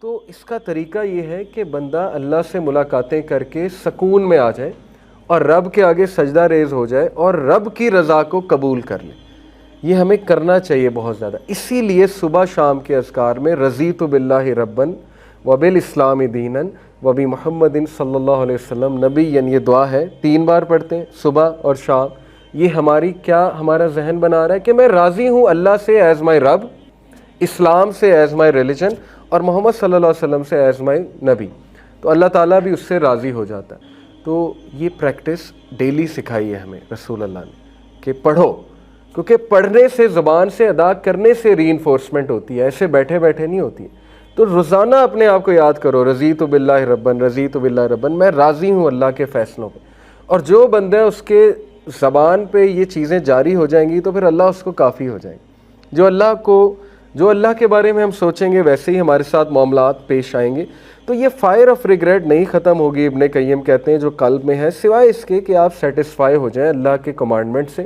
تو اس کا طریقہ یہ ہے کہ بندہ اللہ سے ملاقاتیں کر کے سکون میں آ جائے اور رب کے آگے سجدہ ریز ہو جائے اور رب کی رضا کو قبول کر لے. یہ ہمیں کرنا چاہیے بہت زیادہ. اسی لیے صبح شام کے اذکار میں رضیت باللہ ربًا وبالاسلام دینا وبمحمد صلی اللہ علیہ وسلم نبی، یعنی یہ دعا ہے 3 بار پڑھتے ہیں صبح اور شام. یہ ہمارا ذہن بنا رہا ہے کہ میں راضی ہوں اللہ سے ایز مائی رب، اسلام سے ایز مائی ریلیجن، اور محمد صلی اللہ علیہ وسلم سے ایز مائی نبی. تو اللہ تعالیٰ بھی اس سے راضی ہو جاتا ہے. تو یہ پریکٹس ڈیلی سکھائی ہے ہمیں رسول اللہ نے کہ پڑھو، کیونکہ پڑھنے سے، زبان سے ادا کرنے سے ری انفورسمنٹ ہوتی ہے، ایسے بیٹھے بیٹھے نہیں ہوتی ہے. تو روزانہ اپنے آپ کو یاد کرو، رضیت باللہ ربًا، رضیت باللہ ربًا، میں راضی ہوں اللہ کے فیصلوں پہ. اور جو بندہ اس کے زبان پہ یہ چیزیں جاری ہو جائیں گی تو پھر اللہ اس کو کافی ہو جائیں گے. جو اللہ کے بارے میں ہم سوچیں گے ویسے ہی ہمارے ساتھ معاملات پیش آئیں گے. تو یہ فائر آف ریگریٹ نہیں ختم ہوگی، ابن قیم کہتے ہیں، جو قلب میں ہے، سوائے اس کے کہ آپ سیٹسفائی ہو جائیں اللہ کے کمانڈمنٹ سے،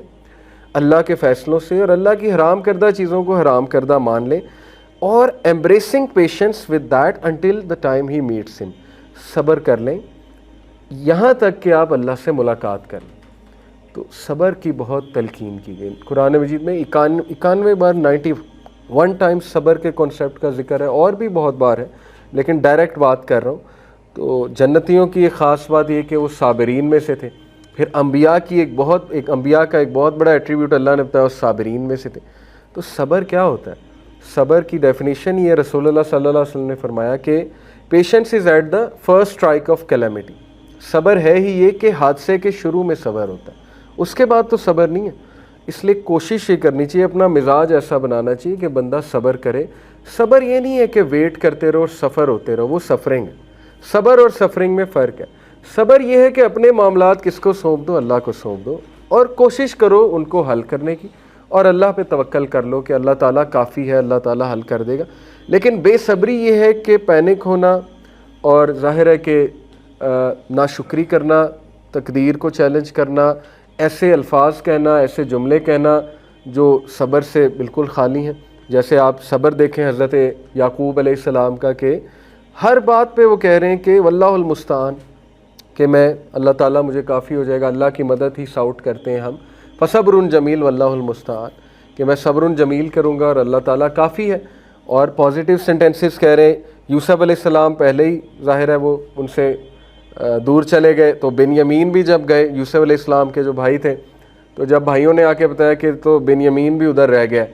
اللہ کے فیصلوں سے، اور اللہ کی حرام کردہ چیزوں کو حرام کردہ مان لیں. اور embracing patience with that until the time he meets him، صبر کر لیں یہاں تک کہ آپ اللہ سے ملاقات کر لیں. تو صبر کی بہت تلقین کی گئی قرآن مجید میں. 91 بار 91 ٹائمز صبر کے کانسیپٹ کا ذکر ہے، اور بھی بہت بار ہے لیکن ڈائریکٹ بات کر رہا ہوں. تو جنتیوں کی ایک خاص بات یہ کہ وہ صابرین میں سے تھے. پھر انبیاء کی انبیاء کا ایک بہت بڑا ایٹریبیوٹ اللہ نے بتایا، وہ صابرین میں سے تھے. تو صبر کیا ہوتا ہے؟ صبر کی ڈیفینیشن یہ رسول اللہ صلی اللہ علیہ وسلم نے فرمایا کہ patience is at the first strike of calamity. صبر ہے ہی یہ کہ حادثے کے شروع میں صبر ہوتا ہے، اس کے بعد تو صبر نہیں ہے. اس لیے کوشش یہ کرنی چاہیے، اپنا مزاج ایسا بنانا چاہیے کہ بندہ صبر کرے. صبر یہ نہیں ہے کہ ویٹ کرتے رہو اور سفر ہوتے رہو، وہ سفرنگ ہے. صبر اور سفرنگ میں فرق ہے. صبر یہ ہے کہ اپنے معاملات کس کو سونپ دو؟ اللہ کو سونپ دو، اور کوشش کرو ان کو حل کرنے کی، اور اللہ پہ توکل کر لو کہ اللہ تعالیٰ کافی ہے، اللہ تعالیٰ حل کر دے گا. لیکن بے صبری یہ ہے کہ پینک ہونا، اور ظاہر ہے کہ ناشکری کرنا، تقدیر کو چیلنج کرنا، ایسے الفاظ کہنا، ایسے جملے کہنا جو صبر سے بالکل خالی ہیں. جیسے آپ صبر دیکھیں حضرت یعقوب علیہ السلام کا، کہ ہر بات پہ وہ کہہ رہے ہیں کہ واللہ المستعان، کہ میں اللہ تعالیٰ مجھے کافی ہو جائے گا، اللہ کی مدد ہی ساؤٹ کرتے ہیں ہم. فصبر جمیل واللہ المستعان، کہ میں صبر جمیل کروں گا اور اللہ تعالیٰ کافی ہے. اور پازیٹیو سینٹینسز کہہ رہے ہیں. یوسف علیہ السلام پہلے ہی ظاہر ہے وہ ان سے دور چلے گئے، تو بنیامین بھی جب گئے، یوسف علیہ السلام کے جو بھائی تھے، تو جب بھائیوں نے آ کے بتایا کہ تو بنیامین بھی ادھر رہ گیا،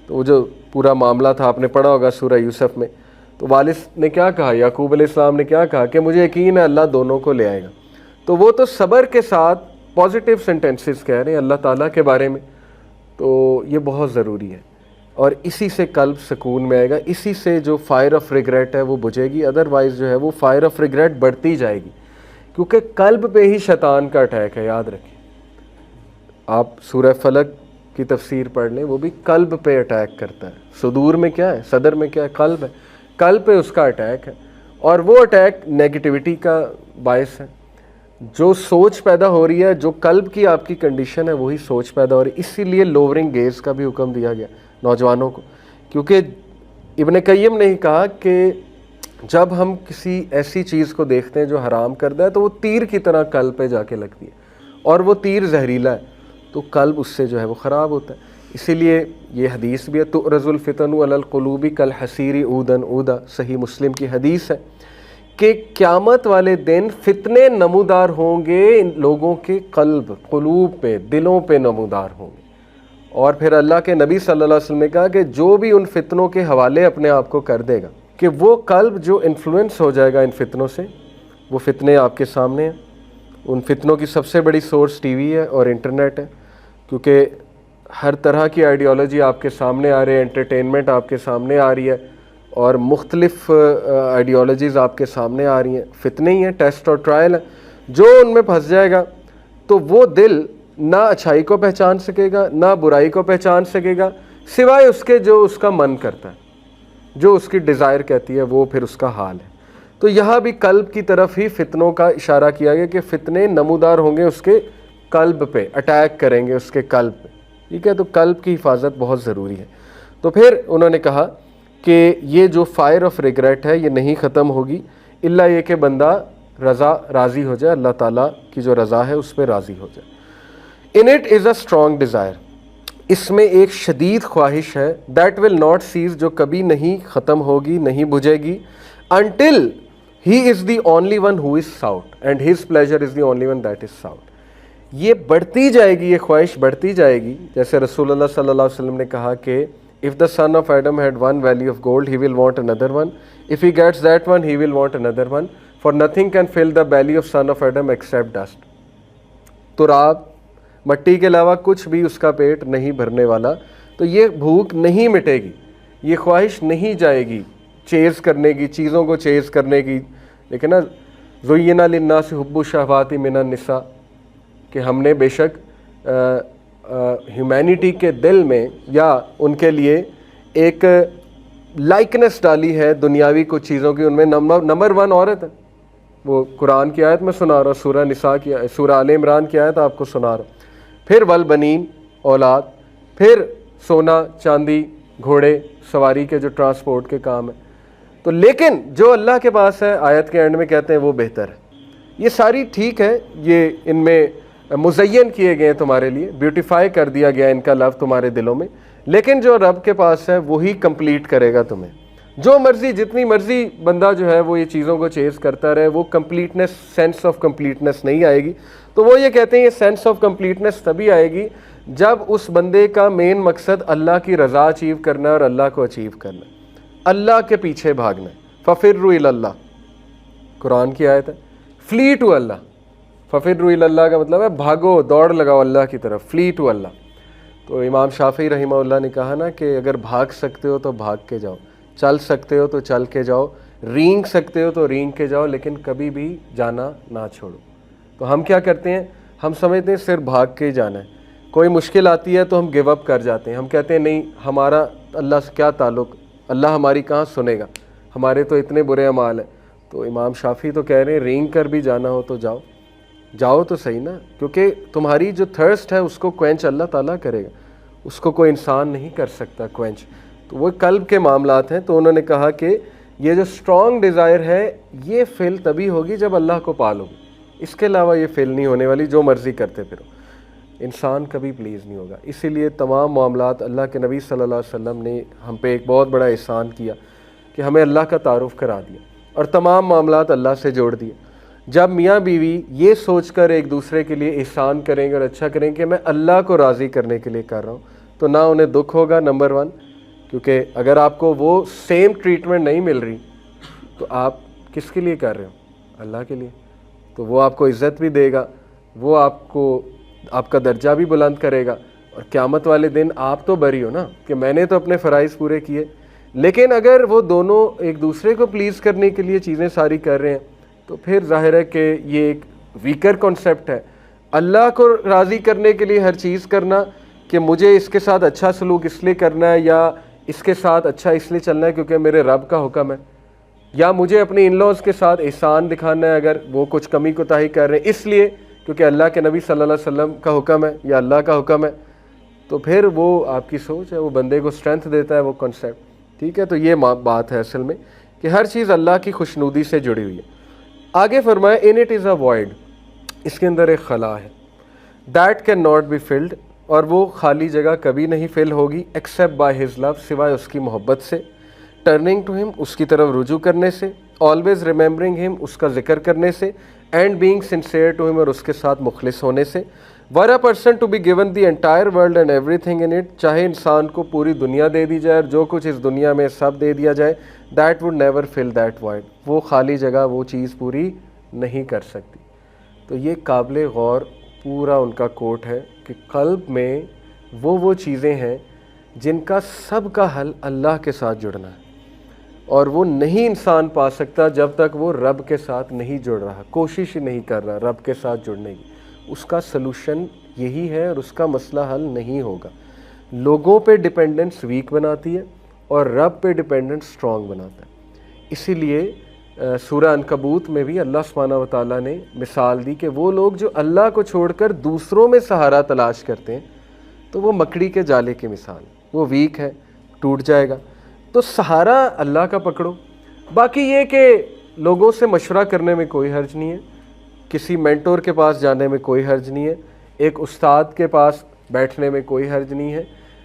تو وہ جو پورا معاملہ تھا آپ نے پڑھا ہوگا سورہ یوسف میں، تو والد نے کیا کہا، یعقوب علیہ السلام نے کیا کہا کہ مجھے یقین ہے اللہ دونوں کو لے آئے گا. تو وہ تو صبر کے ساتھ پازیٹیو سینٹینسز کہہ رہے ہیں اللہ تعالیٰ کے بارے میں. تو یہ بہت ضروری ہے، اور اسی سے قلب سکون میں آئے گا، اسی سے جو فائر آف ریگریٹ ہے وہ بجھے گی. ادروائز جو ہے وہ فائر آف ریگریٹ بڑھتی جائے گی، کیونکہ قلب پہ ہی شیطان کا اٹیک ہے. یاد رکھیں، آپ سورہ فلق کی تفسیر پڑھ لیں، وہ بھی قلب پہ اٹیک کرتا ہے. صدور میں کیا ہے؟ صدر میں کیا ہے؟ قلب ہے. قلب پہ اس کا اٹیک ہے، اور وہ اٹیک نیگیٹیوٹی کا باعث ہے. جو سوچ پیدا ہو رہی ہے، جو قلب کی آپ کی کنڈیشن ہے، وہی سوچ پیدا ہو رہی ہے. اسی لیے لوورنگ گیز کا بھی حکم دیا گیا نوجوانوں کو، کیونکہ ابن قیم نے ہی کہا کہ جب ہم کسی ایسی چیز کو دیکھتے ہیں جو حرام کردہ ہے، تو وہ تیر کی طرح قلب پہ جا کے لگتی ہے، اور وہ تیر زہریلا ہے، تو قلب اس سے جو ہے وہ خراب ہوتا ہے. اسی لیے یہ حدیث بھی ہے، تُعْرَضُ الْفِتَنُ عَلَى الْقُلُوبِ كَالْحَصِيرِ عُودًا عُودًا، صحیح مسلم کی حدیث ہے کہ قیامت والے دن فتنے نمودار ہوں گے ان لوگوں کے قلوب پہ، دلوں پہ نمودار ہوں گے. اور پھر اللہ کے نبی صلی اللہ علیہ وسلم نے کہا کہ جو بھی ان فتنوں کے حوالے اپنے آپ کو کر دے گا، کہ وہ قلب جو انفلوئنس ہو جائے گا ان فتنوں سے، وہ فتنے آپ کے سامنے ہیں. ان فتنوں کی سب سے بڑی سورس ٹی وی ہے اور انٹرنیٹ ہے، کیونکہ ہر طرح کی آئیڈیالوجی آپ کے سامنے آ رہی ہے، انٹرٹینمنٹ آپ کے سامنے آ رہی ہے، اور مختلف آئیڈیالوجیز آپ کے سامنے آ رہی ہیں. فتنے ہی ہیں، ٹیسٹ اور ٹرائل ہے. جو ان میں پھنس جائے گا تو وہ دل نہ اچھائی کو پہچان سکے گا، نہ برائی کو پہچان سکے گا، سوائے اس کے جو اس کا من کرتا ہے، جو اس کی ڈیزائر کہتی ہے، وہ پھر اس کا حال ہے. تو یہاں بھی قلب کی طرف ہی فتنوں کا اشارہ کیا گیا کہ فتنے نمودار ہوں گے اس کے قلب پہ، اٹیک کریں گے اس کے قلب پہ. ٹھیک ہے، تو قلب کی حفاظت بہت ضروری ہے. تو پھر انہوں نے کہا کہ یہ جو فائر آف ریگریٹ ہے یہ نہیں ختم ہوگی الا یہ کہ بندہ راضی ہو جائے، اللہ تعالیٰ کی جو رضا ہے اس پہ راضی ہو جائے۔ In it is a strong desire, اس میں ایک شدید خواہش ہے، دیٹ ول ناٹ سیز، جو کبھی نہیں ختم ہوگی، نہیں بجھے گی، until he is the only one who is sort and his pleasure is the only one that is sort. یہ بڑھتی جائے گی، یہ خواہش بڑھتی جائے گی، جیسے رسول اللہ صلی اللہ علیہ وسلم نے کہا کہ if the son of Adam had one valley of gold, he will want another one. If he gets that one, he will want another one. For nothing can fill the belly of son of Adam except dust. تراب، مٹی کے علاوہ کچھ بھی اس کا پیٹ نہیں بھرنے والا، تو یہ بھوک نہیں مٹے گی، یہ خواہش نہیں جائے گی چیز کرنے کی، چیزوں کو چیز کرنے کی۔ لیکن نا زُيِّنَ لِلنَّاسِ حُبُّ الشَّهَوَاتِ مِنَ النِّسَاءِ، کہ ہم نے بے شک ہیومینٹی کے دل میں یا ان کے لیے ایک لائکنس ڈالی ہے دنیاوی کچھ چیزوں کی، ان میں نمبر 1 عورت ہے۔ وہ قرآن کی آیت میں سنا رہا ہوں، سورہ نساء کی، سورہ آل عمران کی آیت آپ کو سنا رہا ہوں۔ پھر والبنین، اولاد، پھر سونا چاندی، گھوڑے سواری کے جو ٹرانسپورٹ کے کام ہیں۔ تو لیکن جو اللہ کے پاس ہے، آیت کے اینڈ میں کہتے ہیں وہ بہتر ہے۔ یہ ساری ٹھیک ہے، یہ ان میں مزین کیے گئے ہیں تمہارے لیے، بیوٹیفائی کر دیا گیا ان کا لو تمہارے دلوں میں، لیکن جو رب کے پاس ہے وہی کمپلیٹ کرے گا تمہیں۔ جو مرضی، جتنی مرضی بندہ جو ہے وہ یہ چیزوں کو چیز کرتا رہے، وہ کمپلیٹنس، سینس آف کمپلیٹنس نہیں آئے گی۔ تو وہ یہ کہتے ہیں یہ سینس آف کمپلیٹنس تبھی آئے گی جب اس بندے کا مین مقصد اللہ کی رضا اچیو کرنا ہے اور اللہ کو اچیو کرنا ہے، اللہ کے پیچھے بھاگنا ہے۔ فَفِرُّوا إِلَى اللَّهِ، قرآن کی آیت ہے، فلی ٹو اللہ۔ فَفِرُّوا إِلَى اللَّهِ کا مطلب ہے بھاگو، دوڑ لگاؤ اللہ کی طرف، فلی ٹو اللہ۔ تو امام شافعی رحمہ اللہ نے کہا نا کہ اگر بھاگ سکتے ہو تو بھاگ کے جاؤ، چل سکتے ہو تو چل کے جاؤ، رینگ سکتے ہو تو رینگ کے جاؤ، لیکن کبھی بھی جانا نہ چھوڑو۔ تو ہم کیا کرتے ہیں؟ ہم سمجھتے ہیں صرف بھاگ کے ہی جانا ہے، کوئی مشکل آتی ہے تو ہم گیو اپ کر جاتے ہیں، ہم کہتے ہیں نہیں ہمارا اللہ سے کیا تعلق، اللہ ہماری کہاں سنے گا، ہمارے تو اتنے برے اعمال ہیں۔ تو امام شافعی تو کہہ رہے ہیں رینگ کر بھی جانا ہو تو جاؤ، جاؤ تو صحیح نا، کیونکہ تمہاری جو تھرسٹ ہے اس کو کوئنچ اللہ تعالیٰ کرے گا، اس کو کوئی انسان نہیں کر سکتا کوئنچ۔ تو وہ قلب کے معاملات ہیں۔ تو انہوں نے کہا کہ یہ جو اسٹرانگ ڈیزائر ہے یہ فل تبھی ہوگی جب اللہ کو پالو گے، اس کے علاوہ یہ فل نہیں ہونے والی، جو مرضی کرتے پھرو، انسان کبھی پلیز نہیں ہوگا۔ اسی لیے تمام معاملات، اللہ کے نبی صلی اللہ علیہ وسلم نے ہم پہ ایک بہت بڑا احسان کیا کہ ہمیں اللہ کا تعارف کرا دیا اور تمام معاملات اللہ سے جوڑ دیے۔ جب میاں بیوی یہ سوچ کر ایک دوسرے کے لیے احسان کریں گے اور اچھا کریں گے کہ میں اللہ کو راضی کرنے کے لیے کر رہا ہوں، تو نہ انہیں دکھ ہوگا، نمبر 1، کیونکہ اگر آپ کو وہ سیم ٹریٹمنٹ نہیں مل رہی تو آپ کس کے لیے کر رہے ہو؟ اللہ کے لیے۔ تو وہ آپ کو عزت بھی دے گا، وہ آپ کو آپ کا درجہ بھی بلند کرے گا، اور قیامت والے دن آپ تو بری ہو نا کہ میں نے تو اپنے فرائض پورے کیے۔ لیکن اگر وہ دونوں ایک دوسرے کو پلیز کرنے کے لیے چیزیں ساری کر رہے ہیں تو پھر ظاہر ہے کہ یہ ایک ویکر کانسیپٹ ہے۔ اللہ کو راضی کرنے کے لیے ہر چیز کرنا کہ مجھے اس کے ساتھ اچھا سلوک اس لیے کرنا ہے، یا اس کے ساتھ اچھا اس لیے چلنا ہے کیونکہ میرے رب کا حکم ہے، یا مجھے اپنے ان لاز کے ساتھ احسان دکھانا ہے اگر وہ کچھ کمی کوتاہی کر رہے ہیں اس لیے کیونکہ اللہ کے نبی صلی اللہ علیہ وسلم کا حکم ہے یا اللہ کا حکم ہے، تو پھر وہ آپ کی سوچ ہے، وہ بندے کو اسٹرینتھ دیتا ہے وہ کنسیپٹ، ٹھیک ہے۔ تو یہ بات ہے اصل میں کہ ہر چیز اللہ کی خوشنودی سے جڑی ہوئی ہے۔ آگے فرمایا ان اٹ از اے وائڈ، اس کے اندر ایک خلا ہے، that can not be filled, اور وہ خالی جگہ کبھی نہیں فل ہوگی ایکسیپٹ بائی ہز لو، سوائے اس کی محبت سے، ٹرننگ ٹو ہم، اس کی طرف رجوع کرنے سے، آلویز ریممبرنگ ہم، اس کا ذکر کرنے سے، اینڈ بینگ سنسیئر ٹو ہم، اور اس کے ساتھ مخلص ہونے سے۔ Were a person to be given the entire world and everything in it, چاہے انسان کو پوری دنیا دے دی جائے اور جو کچھ اس دنیا میں سب دے دیا جائے، that would never fill that void, وہ خالی جگہ وہ چیز پوری نہیں کر سکتی۔ تو یہ قابل غور پورا ان کا کوٹ ہے کہ قلب میں وہ چیزیں ہیں جن کا سب کا حل اللہ کے ساتھ جڑنا ہے، اور وہ نہیں انسان پا سکتا جب تک وہ رب کے ساتھ نہیں جڑ رہا، کوشش ہی نہیں کر رہا رب کے ساتھ جڑنے کی۔ اس کا سلوشن یہی ہے اور اس کا مسئلہ حل نہیں ہوگا۔ لوگوں پہ ڈیپینڈنس ویک بناتی ہے اور رب پہ ڈیپینڈنس اسٹرانگ بناتا ہے۔ اسی لیے سورہ عنکبوت میں بھی اللہ سبحانہ و تعالیٰ نے مثال دی کہ وہ لوگ جو اللہ کو چھوڑ کر دوسروں میں سہارا تلاش کرتے ہیں تو وہ مکڑی کے جالے کی مثال، وہ ویک ہے، ٹوٹ جائے گا۔ تو سہارا اللہ کا پکڑو. باقی یہ کہ لوگوں سے مشورہ کرنے میں کوئی حرج نہیں ہے, کسی مینٹور کے پاس جانے میں کوئی حرج نہیں ہے, ایک استاد کے پاس بیٹھنے میں کوئی حرج نہیں ہے,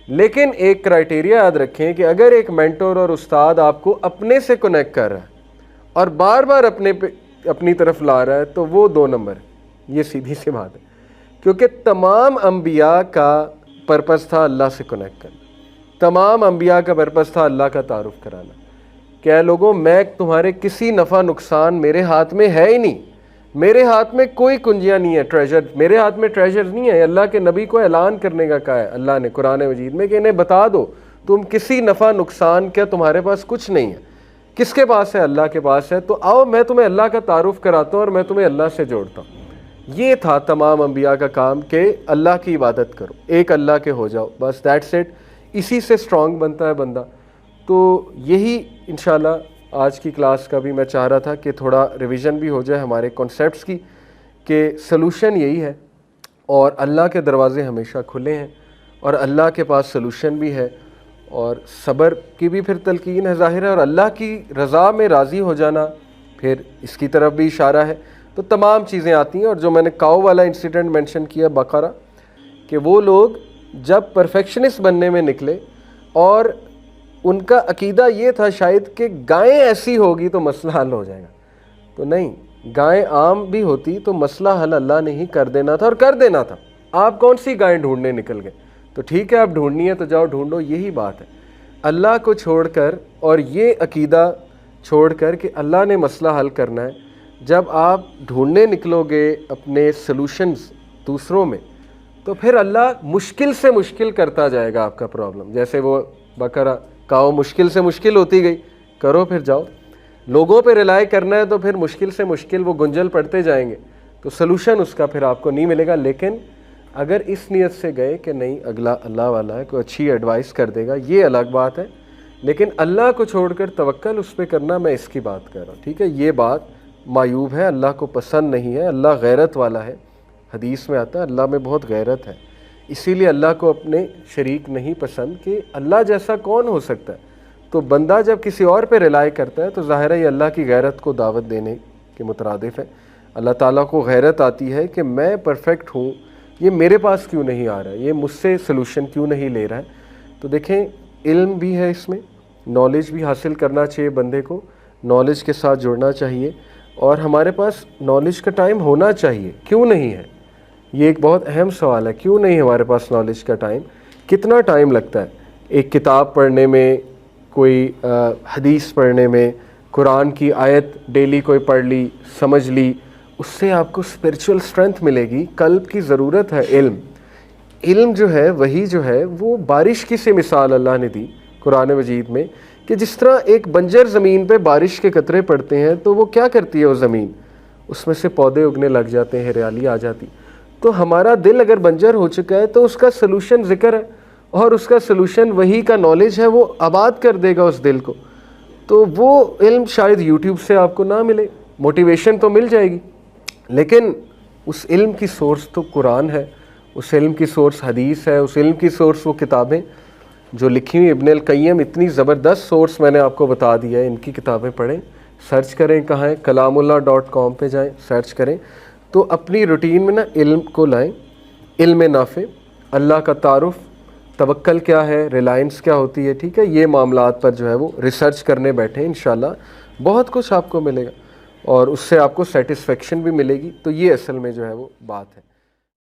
لیکن ایک کرائٹیریا یاد رکھیں کہ اگر ایک مینٹور اور استاد آپ کو اپنے سے کنیکٹ کر رہا ہے اور بار بار اپنی طرف لا رہا ہے تو وہ 2 نمبر ہے. یہ سیدھی سی بات ہے, کیونکہ تمام انبیاء کا پرپس تھا اللہ سے کنیکٹ کرنا, تمام انبیاء کا پرپس تھا اللہ کا تعارف کرانا. کہ اے لوگوں, میں تمہارے کسی نفع نقصان میرے ہاتھ میں ہے ہی نہیں, میرے ہاتھ میں کوئی کنجیاں نہیں ہے, ٹریجر میرے ہاتھ میں ٹریجر نہیں ہے. اللہ کے نبی کو اعلان کرنے کا کہا ہے اللہ نے قرآن مجید میں کہ انہیں بتا دو تم کسی نفع نقصان کا تمہارے پاس کچھ نہیں ہے. کس کے پاس ہے؟ اللہ کے پاس ہے. تو آؤ میں تمہیں اللہ کا تعارف کراتا ہوں اور میں تمہیں اللہ سے جوڑتا ہوں. یہ تھا تمام انبیاء کا کام کہ اللہ کی عبادت کرو, ایک اللہ کے ہو جاؤ, بس دیٹس اٹ. اسی سے اسٹرانگ بنتا ہے بندہ. تو یہی انشاءاللہ آج کی کلاس کا بھی میں چاہ رہا تھا کہ تھوڑا ریویژن بھی ہو جائے ہمارے کانسیپٹس کی, کہ سلوشن یہی ہے اور اللہ کے دروازے ہمیشہ کھلے ہیں اور اللہ کے پاس سلوشن بھی ہے, اور صبر کی بھی پھر تلقین ہے ظاہر ہے, اور اللہ کی رضا میں راضی ہو جانا پھر اس کی طرف بھی اشارہ ہے. تو تمام چیزیں آتی ہیں. اور جو میں نے کاؤ والا انسیڈنٹ مینشن کیا بقرہ, کہ وہ لوگ جب پرفیکشنسٹ بننے میں نکلے اور ان کا عقیدہ یہ تھا شاید کہ گائیں ایسی ہوگی تو مسئلہ حل ہو جائے گا, تو نہیں, گائیں عام بھی ہوتی تو مسئلہ حل اللہ نے ہی کر دینا تھا اور کر دینا تھا. آپ کون سی گائیں ڈھونڈنے نکل گئے؟ تو ٹھیک ہے, آپ ڈھونڈنی ہے تو جاؤ ڈھونڈو. یہی بات ہے, اللہ کو چھوڑ کر اور یہ عقیدہ چھوڑ کر کہ اللہ نے مسئلہ حل کرنا ہے. جب آپ ڈھونڈنے نکلو گے اپنے سلوشنز دوسروں میں, تو پھر اللہ مشکل سے مشکل کرتا جائے گا آپ کا پرابلم. جیسے وہ بقرہ کاؤ مشکل سے مشکل ہوتی گئی, کرو پھر جاؤ. لوگوں پہ ریلائی کرنا ہے تو پھر مشکل سے مشکل وہ گنجل پڑتے جائیں گے, تو سلوشن اس کا پھر آپ کو نہیں ملے گا. لیکن اگر اس نیت سے گئے کہ نہیں اگلا اللہ والا ہے, کوئی اچھی ایڈوائس کر دے گا, یہ الگ بات ہے. لیکن اللہ کو چھوڑ کر توکل اس پہ کرنا, میں اس کی بات کر رہا ہوں. ٹھیک ہے, یہ بات معیوب ہے, اللہ کو پسند نہیں ہے. اللہ غیرت والا ہے, حدیث میں آتا ہے اللہ میں بہت غیرت ہے, اسی لیے اللہ کو اپنے شریک نہیں پسند. کہ اللہ جیسا کون ہو سکتا ہے؟ تو بندہ جب کسی اور پہ ریلائی کرتا ہے تو ظاہر ہے یہ اللہ کی غیرت کو دعوت دینے کے مترادف ہے. اللہ تعالیٰ کو غیرت آتی ہے کہ میں پرفیکٹ ہوں, یہ میرے پاس کیوں نہیں آ رہا ہے, یہ مجھ سے سلوشن کیوں نہیں لے رہا ہے. تو دیکھیں, علم بھی ہے اس میں, نالج بھی حاصل کرنا چاہیے بندے کو, نالج کے ساتھ جڑنا چاہیے, اور ہمارے پاس نالج کا ٹائم ہونا چاہیے. کیوں نہیں ہے؟ یہ ایک بہت اہم سوال ہے. کیوں نہیں ہمارے پاس نالج کا ٹائم؟ کتنا ٹائم لگتا ہے ایک کتاب پڑھنے میں, کوئی حدیث پڑھنے میں, قرآن کی آیت ڈیلی کوئی پڑھ لی, سمجھ لی, اس سے آپ کو اسپرچول اسٹرینتھ ملے گی. قلب کی ضرورت ہے علم. علم جو ہے وہی جو ہے وہ بارش کی سے مثال اللہ نے دی قرآن مجید میں, کہ جس طرح ایک بنجر زمین پہ بارش کے قطرے پڑتے ہیں تو وہ کیا کرتی ہے, وہ زمین, اس میں سے پودے اگنے لگ جاتے ہیں, ہریالی آ جاتی. تو ہمارا دل اگر بنجر ہو چکا ہے تو اس کا سلوشن ذکر ہے, اور اس کا سلوشن وہی کا نالج ہے, وہ آباد کر دے گا اس دل کو. تو وہ علم شاید یوٹیوب سے آپ کو نہ ملے, موٹیویشن تو مل جائے گی, لیکن اس علم کی سورس تو قرآن ہے, اس علم کی سورس حدیث ہے, اس علم کی سورس وہ کتابیں جو لکھی ہوئی ابن القیم. اتنی زبردست سورس میں نے آپ کو بتا دیا ہے, ان کی کتابیں پڑھیں, سرچ کریں کہاں ہے, kalamullah.com پہ جائیں, سرچ کریں. تو اپنی روٹین میں نا علم کو لائیں, علم نافع, اللہ کا تعارف, توکل کیا ہے, ریلائنس کیا ہوتی ہے. ٹھیک ہے, یہ معاملات پر جو ہے وہ ریسرچ کرنے بیٹھیں, انشاءاللہ بہت کچھ آپ کو ملے گا, اور اس سے آپ کو سیٹسفیکشن بھی ملے گی. تو یہ اصل میں جو ہے وہ بات ہے.